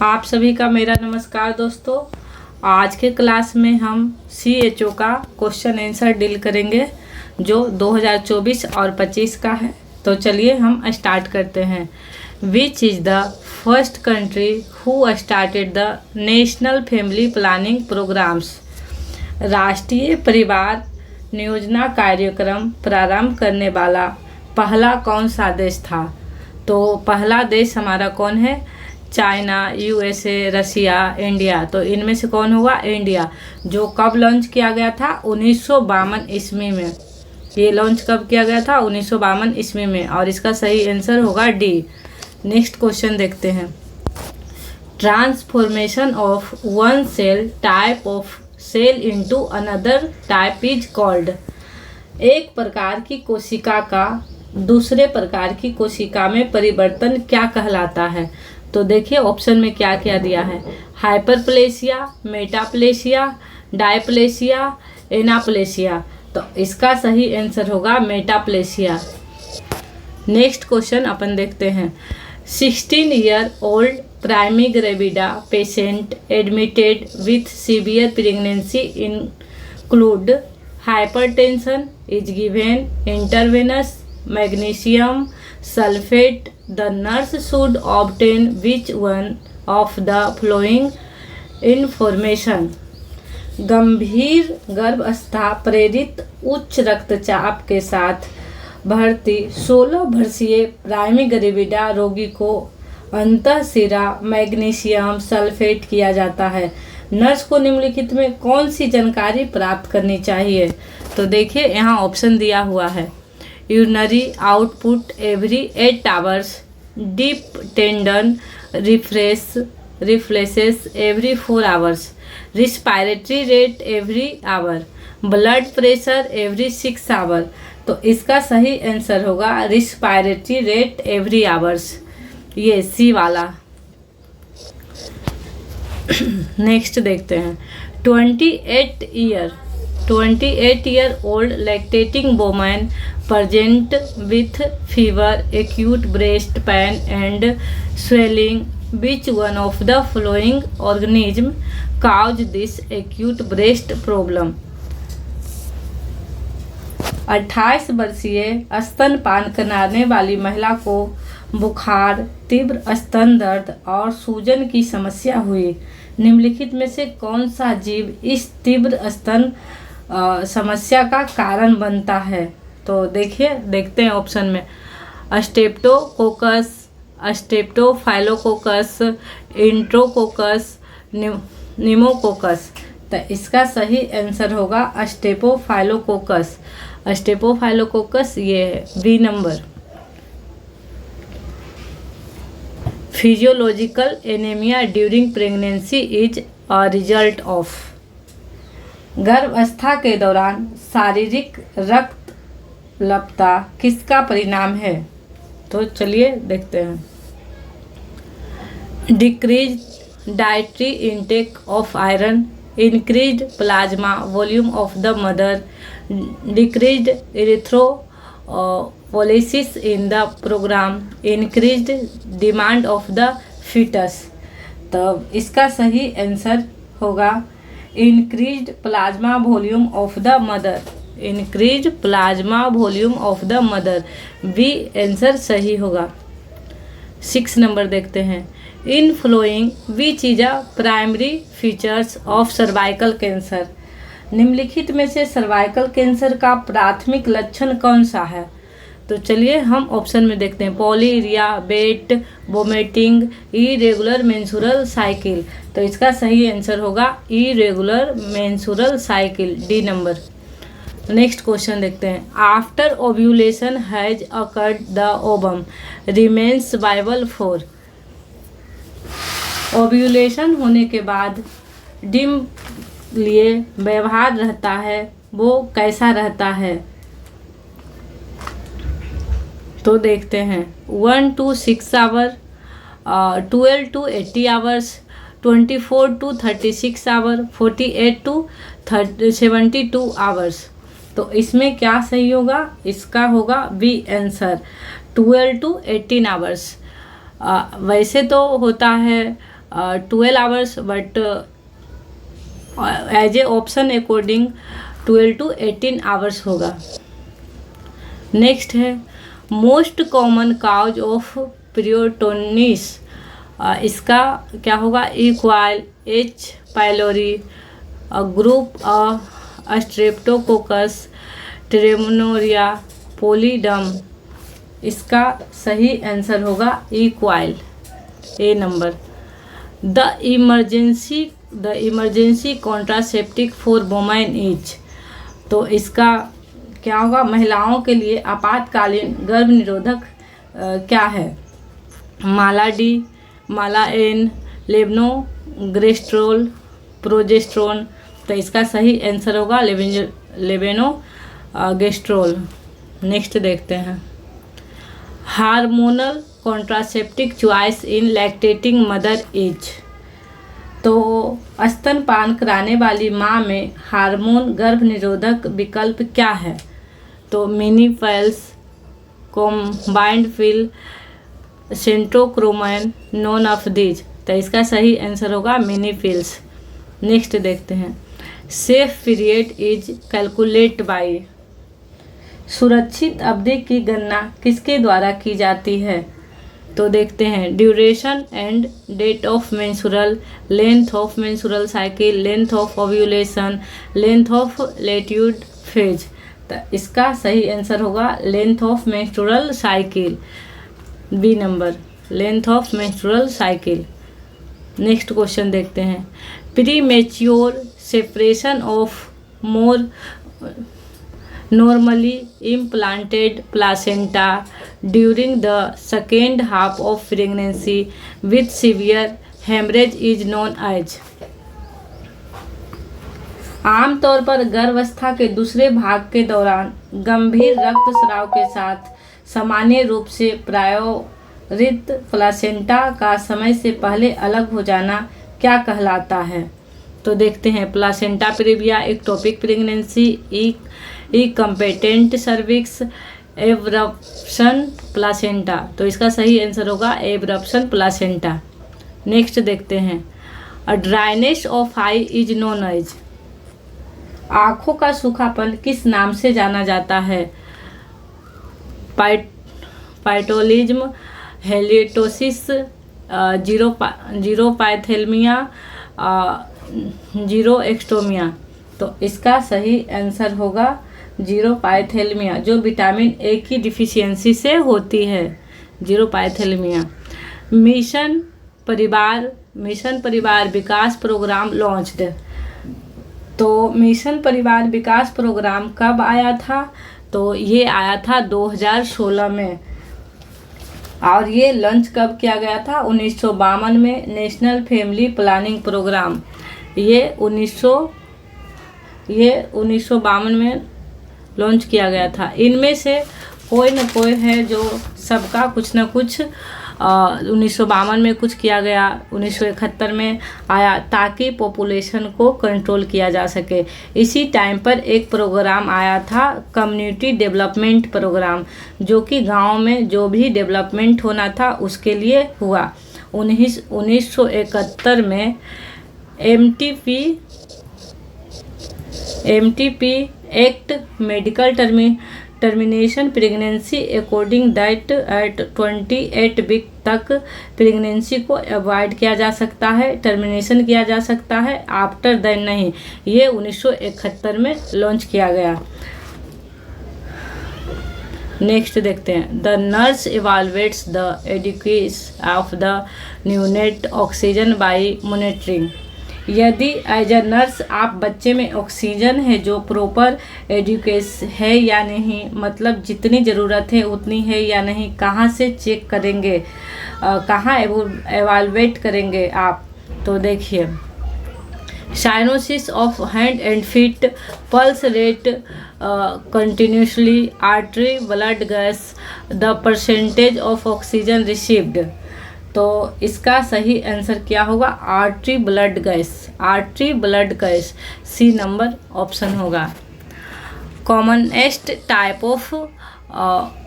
आप सभी का मेरा नमस्कार दोस्तों। आज के क्लास में हम CHO का क्वेश्चन आंसर डील करेंगे जो 2024 और 25 का है। तो चलिए हम स्टार्ट करते हैं। Which is the first country who started the national family planning programmes. राष्ट्रीय परिवार नियोजना कार्यक्रम प्रारंभ करने वाला पहला कौन सा देश था? तो पहला देश हमारा कौन है? चाइना, USA, रसिया, इंडिया। तो इनमें से कौन होगा? इंडिया। जो कब लॉन्च किया गया था? 1952 ईस्वी में। ये लॉन्च कब किया गया था? 1952 ईस्वी में। और इसका सही आंसर होगा डी। नेक्स्ट क्वेश्चन देखते हैं। Transformation of one cell type of cell into another type is called. एक प्रकार की कोशिका का दूसरे प्रकार की कोशिका में परिवर्तन क्या कहलाता है? तो देखिए ऑप्शन में क्या क्या दिया है। हाइपरप्लेसिया, मेटाप्लेसिया, डायप्लेसिया, एनाप्लेसिया। तो इसका सही आंसर होगा मेटाप्लेसिया। नेक्स्ट क्वेश्चन अपन देखते हैं। 16 year old primi gravida patient admitted with severe pregnancy include hypertension is given intravenous magnesium sulfate. The nurse should obtain which one of the following information? गंभीर गर्भावस्था प्रेरित उच्च रक्तचाप के साथ भर्ती 16 वर्षीय प्राइमी ग्रेविडा रोगी को अंतःशिरा मैग्नीशियम सल्फेट किया जाता है। नर्स को निम्नलिखित में कौन सी जानकारी प्राप्त करनी चाहिए? तो देखिए यहाँ ऑप्शन दिया हुआ है। Urinary output every 8 hours, deep tendon reflexes every 4 hours, respiratory rate every hour, blood pressure every 6 hour. तो इसका सही आंसर होगा रिस्पायरेटरी रेट एवरी आवर्स, ये सी वाला। नेक्स्ट देखते हैं। 28 year old lactating woman present with fever, acute breast pain and swelling, which one of the following organism cause this acute breast problem. 28 वर्षीय स्तनपान कराने वाली महिला को बुखार, तीव्र स्तन दर्द और सूजन की समस्या हुई। निम्नलिखित में से कौन सा जीव इस तीव्र स्तन समस्या का कारण बनता है? तो देखते हैं ऑप्शन में। Streptococcus, streptophylococcus, enterococcus, pneumococcus. तो इसका सही आंसर होगा स्ट्रेप्टोफाइलोकोकस। स्ट्रेप्टोफाइलोकोकस ये है B number. Physiological anaemia during pregnancy is a result of. गर्भावस्था के दौरान शारीरिक रक्तल्पता किसका परिणाम है? तो चलिए देखते हैं। Decrease dietary intake of iron, increased plasma volume of the mother, decreased erythropoiesis in the program, increased demand of the fetus। तो इसका सही आंसर होगा increased plasma volume of the mother, increased plasma volume of the mother, B answer सही होगा। 6 number देखते हैं। In following which is a primary features of cervical cancer. निम्नलिखित में से सर्वाइकल कैंसर का प्राथमिक लक्षण कौन सा है? तो चलिए हम ऑप्शन में देखते हैं। पॉलीरिया, बेट, वोमिटिंग, इरेगुलर मेंस्ट्रुअल साइकिल। तो इसका सही आंसर होगा irregular menstrual cycle, D number. Next question देखते हैं। After ovulation has occurred the ovum remains viable for. Ovulation होने के बाद डिम लिए व्यवहार रहता है, वो कैसा रहता है? तो देखते हैं। 1 to 6 hour, 12 to 80 hours, 24 to 36 hour, 48 to 72 hours. तो इसमें क्या सही होगा? इसका होगा बी आंसर 12 to 18 आवर्स। वैसे तो होता है 12 hours, but as a option according 12 to 18 hours होगा। नेक्स्ट है most common cause of peritonitis, इसका क्या होगा? E coli, H pylori, group streptococcus, ट्रेमोनिया, पोलीडम। इसका सही आंसर होगा E coli, A number. The emergency contraceptive for women is, तो इसका क्या होगा? महिलाओं के लिए आपातकालीन गर्भ निरोधक क्या है? माला डी, माला एन, लेवेनोग्रेस्ट्रोल, प्रोजेस्ट्रोन। तो इसका सही आंसर होगा लेवेनोग्रेस्ट्रोल। नेक्स्ट देखते हैं hormonal contraceptive choice in lactating mother is, तो स्तनपान कराने वाली माँ में हार्मोन गर्भ निरोधक विकल्प क्या है? तो minipills, combined pill, centchroman, none of these. तो इसका सही आंसर होगा मिनीफिल्स। नेक्स्ट देखते हैं safe period is calculate by, सुरक्षित अवधि की गणना किसके द्वारा की जाती है? तो देखते हैं duration and date of menstrual, length of menstrual cycle, length of ovulation, length of lactation phase. तो इसका सही आंसर होगा length of menstrual cycle, B number, length of menstrual cycle. Next question देखते हैं premature separation of more normally implanted placenta during the second half of pregnancy with severe hemorrhage is known as, आमतौर पर गर्भावस्था के दूसरे भाग के दौरान गंभीर रक्तस्राव के साथ सामान्य रूप से प्रायोरित प्लासेंटा का समय से पहले अलग हो जाना क्या कहलाता है? तो देखते हैं placenta previa, ectopic pregnancy, incompetent cervix, abruption placenta. तो इसका सही आंसर होगा एब्रप्शन प्लासेंटा। नेक्स्ट देखते हैं a dryness of eye is known as, आँखों का सूखापन किस नाम से जाना जाता है? Ptyalism, halitosis, xerophthalmia, xerostomia. तो इसका सही आंसर होगा जीरोपैथेल्मिया, जो विटामिन ए की डिफिशियंसी से होती है, जीरोपैथेल्मिया। मिशन परिवार विकास प्रोग्राम लॉन्च्ड, तो मिशन परिवार विकास प्रोग्राम कब आया था? तो ये आया था 2016 में। और ये लॉन्च कब किया गया था? 1952 में। नेशनल फैमिली प्लानिंग प्रोग्राम ये 1952 में लॉन्च किया गया था। इनमें से कोई न कोई है जो सबका कुछ न कुछ 1952 में कुछ किया गया, 1971 में आया, ताकि पॉपुलेशन को कंट्रोल किया जा सके। इसी टाइम पर एक प्रोग्राम आया था कम्युनिटी डेवलपमेंट प्रोग्राम, जो कि गांव में जो भी डेवलपमेंट होना था उसके लिए हुआ। 1971 में MTP act medical termination pregnancy according that at 28 week तक प्रेगनेंसी को अवॉइड किया जा सकता है, टर्मिनेशन किया जा सकता है, आफ्टर देन नहीं। ये 1971 में लॉन्च किया गया। नेक्स्ट देखते हैं the nurse evaluates the adequacy of the neonate oxygen by monitoring, यदि एज अ नर्स आप बच्चे में ऑक्सीजन है जो प्रॉपर एडिक्वेसी है या नहीं, मतलब जितनी ज़रूरत है उतनी है या नहीं, कहाँ से चेक करेंगे, कहाँ एवालुएट करेंगे आप? तो देखिए cyanosis of hand and feet, pulse rate continuously, artery blood gas, the percentage of oxygen received. तो इसका सही आंसर क्या होगा? Artery blood gas, artery blood gas, C number option होगा। Commonest type of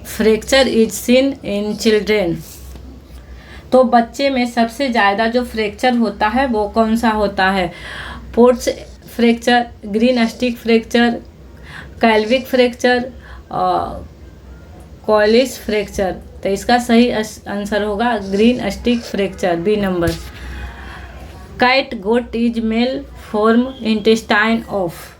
fracture is seen in children, तो बच्चे में सबसे ज़्यादा जो फ्रैक्चर होता है वो कौन सा होता है? Pott's fracture, green stick fracture, clavicle fracture, Colles fracture. तो इसका सही आंसर होगा green stick fracture, B number. Cat gut is made from intestine of.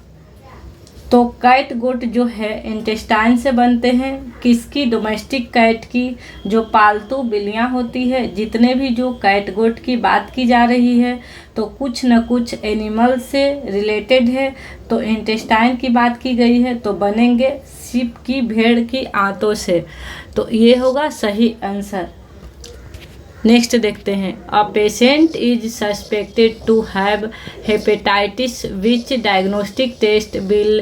तो कैट गोट जो है इंटेस्टाइन से बनते हैं किसकी? डोमेस्टिक कैट की, जो पालतू बिल्लियाँ होती है। जितने भी जो कैट गोट की बात की जा रही है तो कुछ न कुछ एनिमल से रिलेटेड है, तो इंटेस्टाइन की बात की गई है तो बनेंगे शिप की, भेड़ की आंतों से। तो ये होगा सही आंसर। नेक्स्ट देखते हैं। A patient is suspected to have hepatitis, which diagnostic test will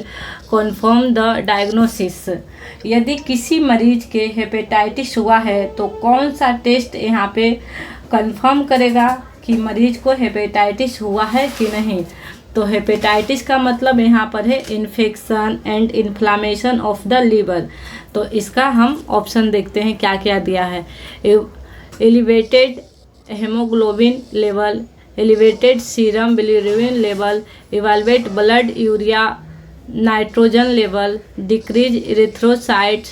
confirm the diagnosis. यदि किसी मरीज के हेपेटाइटिस हुआ है तो कौन सा टेस्ट यहाँ पे कंफर्म करेगा कि मरीज को हेपेटाइटिस हुआ है कि नहीं? तो हेपेटाइटिस का मतलब यहाँ पर है infection and inflammation of the liver. तो इसका हम ऑप्शन देखते हैं क्या क्या दिया है। Elevated haemoglobin level, elevated serum bilirubin level, elevated blood urea nitrogen level, decrease erythrocytes,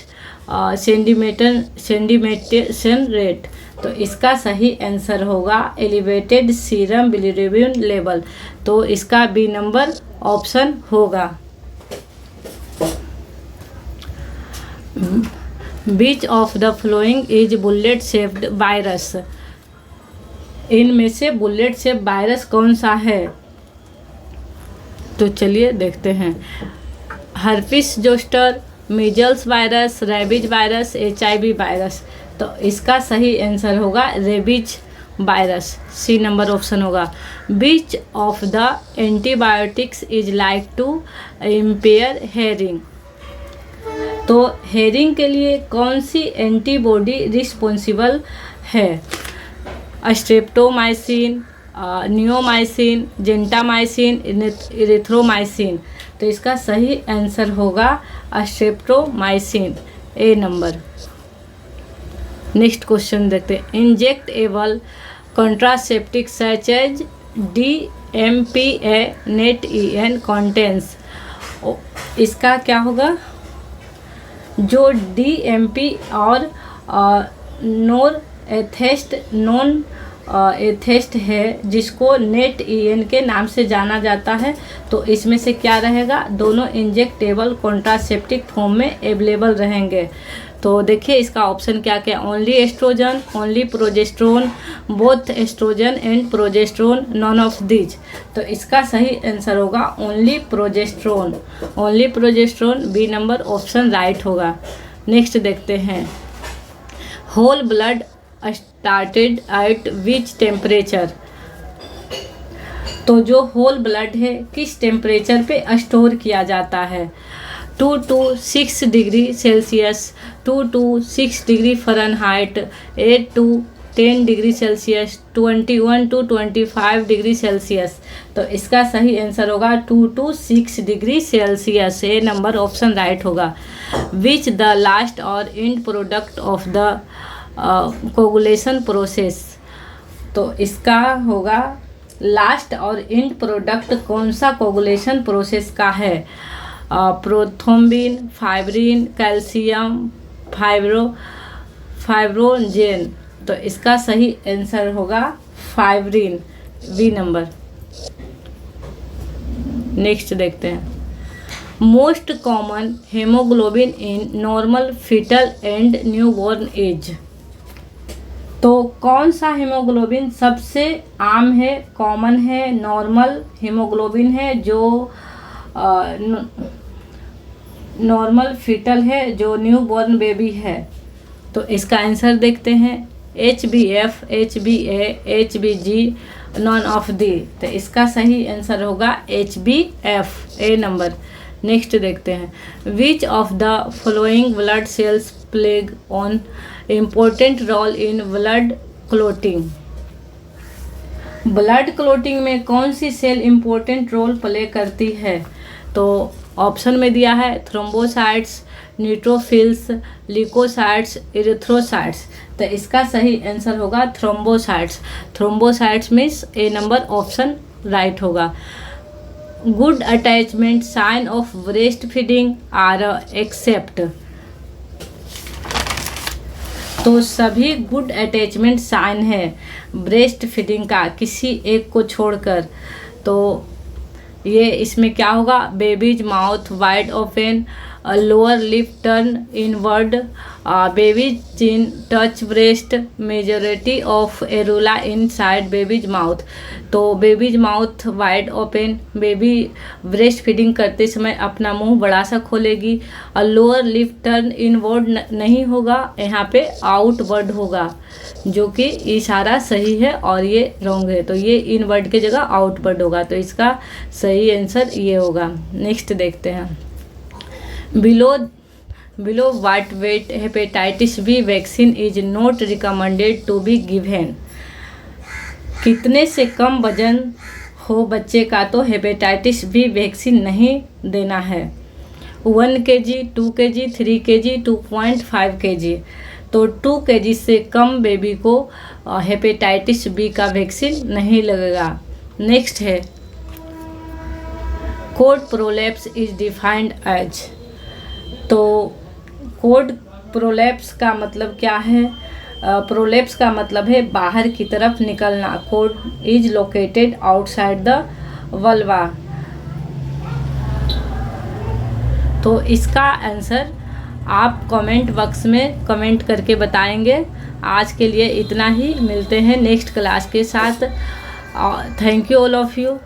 sedimentation rate. तो इसका सही आंसर होगा एलिवेटेड सीरम बिलिरुबिन लेवल। तो इसका बी नंबर ऑप्शन होगा। Which of the following is bullet shaped virus? इनमें से bullet shape virus कौन सा है? तो चलिए देखते हैं। Herpes zoster, measles virus, rabies virus, HIV virus. तो इसका सही आंसर होगा rabies virus, C number option होगा। Which of the antibiotics is like to impair hearing? तो हेरिंग के लिए कौन सी एंटीबॉडी रिस्पॉन्सिबल है? Streptomycin, neomycin, gentamicin, erythromycin. तो इसका सही आंसर होगा streptomycin, A number. Next question देखते हैं। Injectable contraceptive such as DMPA NET EN contains. इसका क्या होगा? जो DMP और नॉन एथेस्ट है जिसको नेट EN के नाम से जाना जाता है, तो इसमें से क्या रहेगा? दोनों इंजेक्टेबल कॉन्ट्रासेप्टिक फॉर्म में अवेलेबल रहेंगे। तो देखिए इसका ऑप्शन क्या क्या? Only estrogen, only progesterone, both estrogen and progesterone, none of these. तो इसका सही आंसर होगा only progesterone, only progesterone, B number option right होगा। नेक्स्ट देखते हैं। Whole blood started at which temperature. तो जो होल ब्लड है किस टेम्परेचर पे स्टोर किया जाता है? 2 to 6 degree Celsius, 2 to 6 degree Fahrenheit, 8 to 10 degree Celsius, 21 to 25 degree Celsius. तो इसका सही आंसर होगा 2 to 6 degree Celsius, A number option right होगा। विच द लास्ट और and product of the coagulation process. तो इसका होगा लास्ट और एंड प्रोडक्ट कौन सा कोगुलेशन प्रोसेस का है? Prothrombin, fibrin, calcium, फाइब्रोजेन। तो इसका सही आंसर होगा फाइब्रिन, बी नंबर। नेक्स्ट देखते हैं। Most common haemoglobin in normal fetal and newborn age. तो कौन सा हेमोग्लोबिन सबसे आम है, कॉमन है, नॉर्मल हेमोग्लोबिन है, जो नॉर्मल फीटल है, जो न्यू बॉर्न बेबी है? तो इसका आंसर देखते हैं। HbF, HbA, HbG, none of the. तो इसका सही आंसर होगा HbF, ए नंबर। नेक्स्ट देखते हैं। Which of the following blood cells play on important role in blood clotting. Blood clotting में कौन सी सेल इम्पोर्टेंट रोल प्ले करती है? तो ऑप्शन में दिया है थ्रोम्बोसाइट्स, न्यूट्रोफिल्स, ल्यूकोसाइट्स, इरिथ्रोसाइट्स। तो इसका सही आंसर होगा thrombocytes. Thrombocytes means A number option right होगा। Good attachment sign of breast feeding are except. तो सभी गुड अटैचमेंट साइन है ब्रेस्ट फीडिंग का किसी एक को छोड़कर। तो ये इसमें क्या होगा, baby's mouth wide open, lower lip turn inward, baby's chin touch breast, majority of areola inside baby's mouth. तो baby's mouth wide open, baby breast feeding करते समय अपना मुंह बड़ा सा खोलेगी। और लोअर लिप टर्न इनवर्ड नहीं होगा, यहाँ पे आउटवर्ड होगा, जो कि इशारा सही है और ये रॉन्ग है। तो ये इनवर्ड की जगह आउटवर्ड होगा। तो इसका सही आंसर ये होगा। नेक्स्ट देखते हैं। Below what weight hepatitis B vaccine is not recommended to be given. कितने से कम वजन हो बच्चे का तो हेपेटाइटिस बी वैक्सीन नहीं देना है। 1 kg, 2 kg, 3 kg, 2.5 kg। तो 2 kg से कम बेबी को हेपेटाइटिस बी का वैक्सीन नहीं लगेगा। नेक्स्ट है cord prolapse is defined as. तो कोड प्रोलैप्स का मतलब क्या है? प्रोलैप्स का मतलब है बाहर की तरफ निकलना। Code is located outside the vulva. तो इसका आंसर आप कमेंट बॉक्स में कमेंट करके बताएंगे। आज के लिए इतना ही, मिलते हैं नेक्स्ट क्लास के साथ। Thank you all of you.